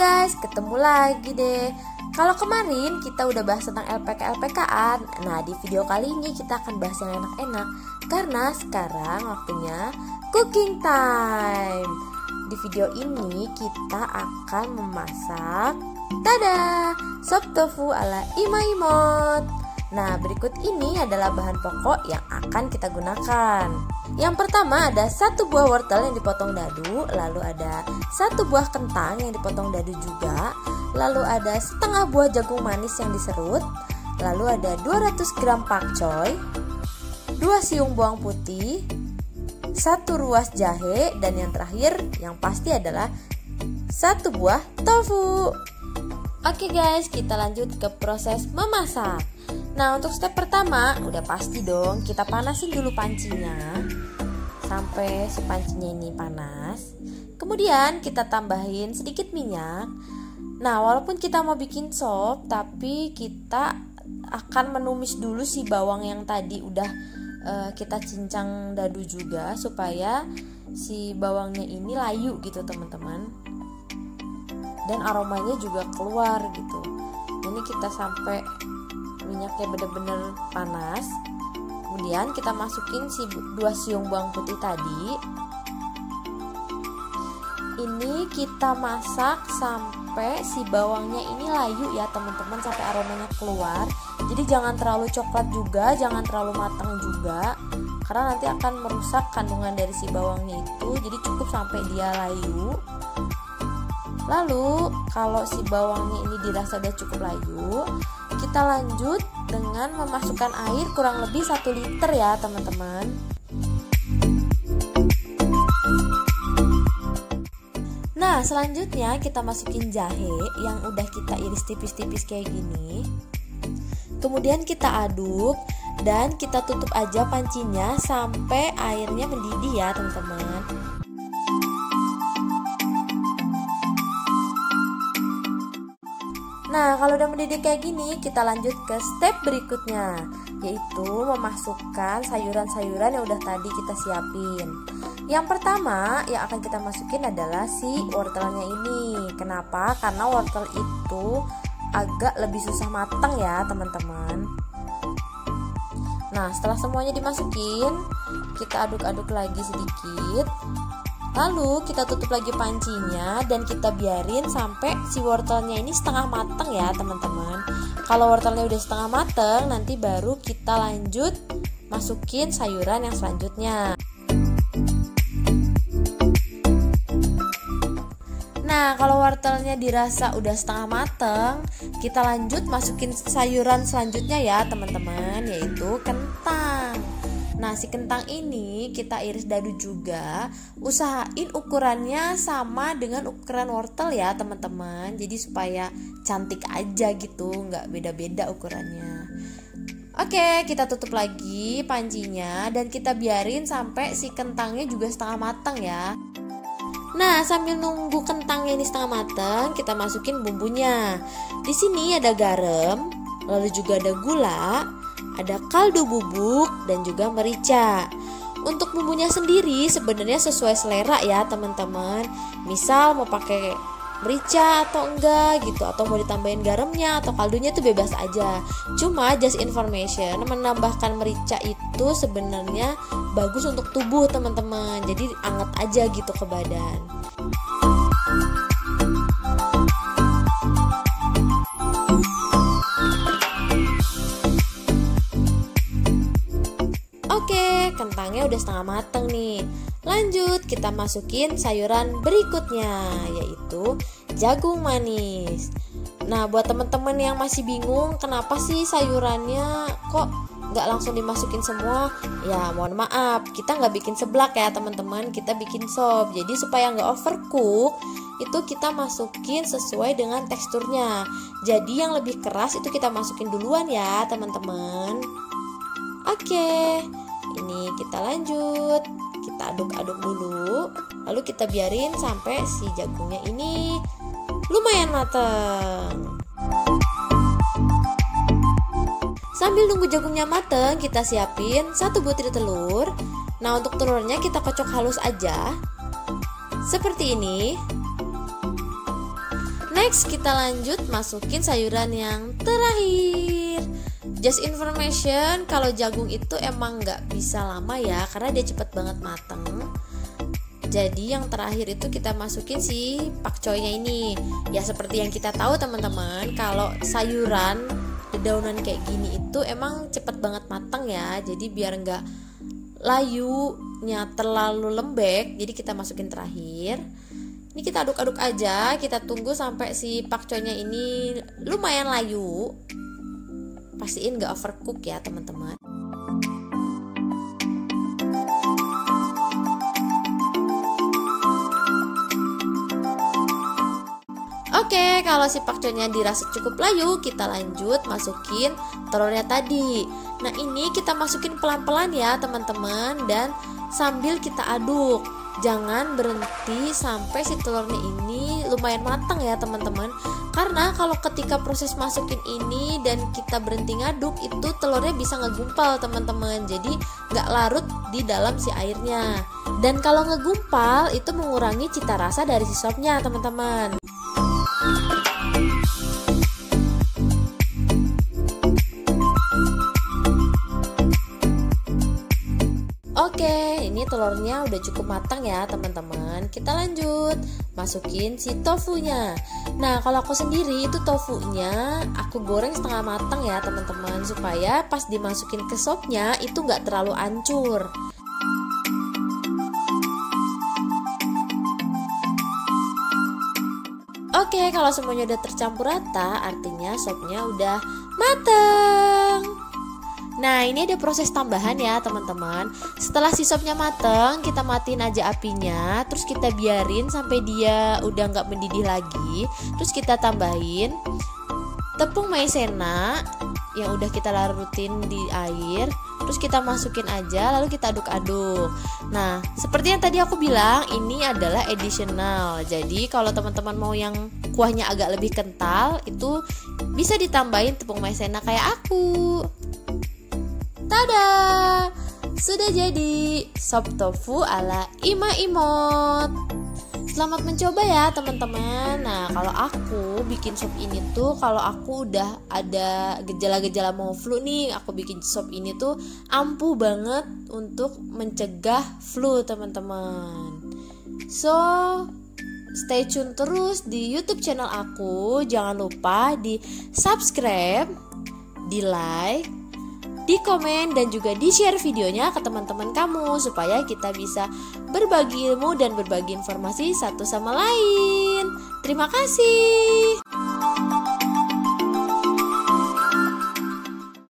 guys, ketemu lagi deh. Kalau kemarin kita udah bahas tentang LPK-LPKan, nah di video kali ini kita akan bahas yang enak-enak. Karena sekarang waktunya cooking time. Di video ini kita akan memasak, tada, sop tofu ala Ima-imot. Nah, berikut ini adalah bahan pokok yang akan kita gunakan. Yang pertama ada 1 buah wortel yang dipotong dadu, lalu ada 1 buah kentang yang dipotong dadu juga, lalu ada setengah buah jagung manis yang diserut, lalu ada 200 gram pakcoy, 2 siung bawang putih, 1 ruas jahe, dan yang terakhir yang pasti adalah 1 buah tofu. Oke guys, kita lanjut ke proses memasak. Nah, untuk step pertama udah pasti dong kita panasin dulu pancinya sampai si pancinya ini panas. Kemudian kita tambahin sedikit minyak. Nah, walaupun kita mau bikin sop, tapi kita akan menumis dulu si bawang yang tadi udah kita cincang dadu juga, supaya si bawangnya ini layu gitu teman-teman, dan aromanya juga keluar gitu. Ini kita sampai minyaknya benar-benar panas. Kemudian kita masukin si 2 siung bawang putih tadi. Ini kita masak sampai si bawangnya ini layu ya teman-teman, sampai aromanya keluar. Jadi jangan terlalu coklat juga, jangan terlalu matang juga, karena nanti akan merusak kandungan dari si bawangnya itu. Jadi cukup sampai dia layu. Lalu kalau si bawangnya ini dirasa udah cukup layu, kita lanjut dengan memasukkan air kurang lebih 1 liter ya teman-teman. Nah, selanjutnya kita masukin jahe yang udah kita iris tipis-tipis kayak gini. Kemudian kita aduk dan kita tutup aja pancinya sampai airnya mendidih ya teman-teman. Nah, kalau udah mendidih kayak gini, kita lanjut ke step berikutnya, yaitu memasukkan sayuran-sayuran yang udah tadi kita siapin. Yang pertama yang akan kita masukin adalah si wortelnya ini. Kenapa? Karena wortel itu agak lebih susah matang ya teman-teman. Nah, setelah semuanya dimasukin, kita aduk-aduk lagi sedikit. Lalu kita tutup lagi pancinya dan kita biarin sampai si wortelnya ini setengah matang ya teman-teman. Kalau wortelnya udah setengah matang, nanti baru kita lanjut masukin sayuran yang selanjutnya. Nah, kalau wortelnya dirasa udah setengah matang, kita lanjut masukin sayuran selanjutnya ya teman-teman, yaitu kentang. Nah, si kentang ini kita iris dadu juga. Usahain ukurannya sama dengan ukuran wortel ya teman-teman. Jadi supaya cantik aja gitu, nggak beda-beda ukurannya. Oke, kita tutup lagi pancinya dan kita biarin sampai si kentangnya juga setengah matang ya. Nah, sambil nunggu kentangnya ini setengah matang, kita masukin bumbunya. Di sini ada garam, lalu juga ada gula, ada kaldu bubuk, dan juga merica. Untuk bumbunya sendiri sebenarnya sesuai selera ya teman-teman. Misal mau pakai merica atau enggak gitu, atau mau ditambahin garamnya atau kaldunya itu bebas aja. Cuma just information, menambahkan merica itu sebenarnya bagus untuk tubuh teman-teman. Jadi anget aja gitu ke badan. Oke, kentangnya udah setengah matang nih. Lanjut, kita masukin sayuran berikutnya, yaitu jagung manis. Nah, buat teman-teman yang masih bingung kenapa sih sayurannya kok nggak langsung dimasukin semua, ya mohon maaf, kita nggak bikin seblak ya teman-teman, kita bikin sop. Jadi supaya nggak overcook, itu kita masukin sesuai dengan teksturnya. Jadi yang lebih keras itu kita masukin duluan ya teman-teman. Oke, ini kita lanjut. Kita aduk-aduk dulu, lalu kita biarin sampai si jagungnya ini lumayan mateng. Sambil nunggu jagungnya mateng, kita siapin 1 butir telur. Nah, untuk telurnya kita kocok halus aja seperti ini. Nah, Next kita lanjut masukin sayuran yang terakhir. Just information, kalau jagung itu emang nggak bisa lama ya, karena dia cepet banget mateng. Jadi yang terakhir itu kita masukin si pakcoynya ini. Ya seperti yang kita tahu teman-teman, kalau sayuran dedaunan kayak gini itu emang cepet banget mateng ya. Jadi biar nggak layunya terlalu lembek, jadi kita masukin terakhir. Ini kita aduk-aduk aja, kita tunggu sampai si pakcoynya ini lumayan layu. Pastiin gak overcook ya teman-teman. Oke, kalau si pakcoynya dirasa cukup layu, kita lanjut masukin telurnya tadi. Nah ini kita masukin pelan-pelan ya teman-teman, dan sambil kita aduk. Jangan berhenti sampai si telurnya ini lumayan matang ya teman-teman. Karena kalau ketika proses masukin ini dan kita berhenti ngaduk, itu telurnya bisa ngegumpal teman-teman. Jadi nggak larut di dalam si airnya. Dan kalau ngegumpal itu mengurangi cita rasa dari si sopnya teman-teman. Oke, ini telurnya udah cukup matang ya teman-teman. Kita lanjut masukin si tofunya. Nah kalau aku sendiri itu tofunya aku goreng setengah matang ya teman-teman, supaya pas dimasukin ke sopnya itu nggak terlalu hancur. Oke, kalau semuanya udah tercampur rata, artinya sopnya udah mateng. Nah ini ada proses tambahan ya teman-teman. Setelah si sopnya mateng, kita matiin aja apinya. Terus kita biarin sampai dia udah nggak mendidih lagi. Terus kita tambahin tepung maizena yang udah kita larutin di air. Terus kita masukin aja, lalu kita aduk-aduk. Nah seperti yang tadi aku bilang, ini adalah additional. Jadi kalau teman-teman mau yang kuahnya agak lebih kental, itu bisa ditambahin tepung maizena kayak aku. Tada! Sudah jadi sop tofu ala Ima Imot. Selamat mencoba ya teman-teman. Nah kalau aku bikin sop ini tuh, kalau aku udah ada gejala-gejala mau flu nih, aku bikin sop ini tuh ampuh banget untuk mencegah flu teman-teman. So stay tune terus di YouTube channel aku. Jangan lupa di subscribe, di like, di komen, dan juga di share videonya ke teman-teman kamu, supaya kita bisa berbagi ilmu dan berbagi informasi satu sama lain. Terima kasih.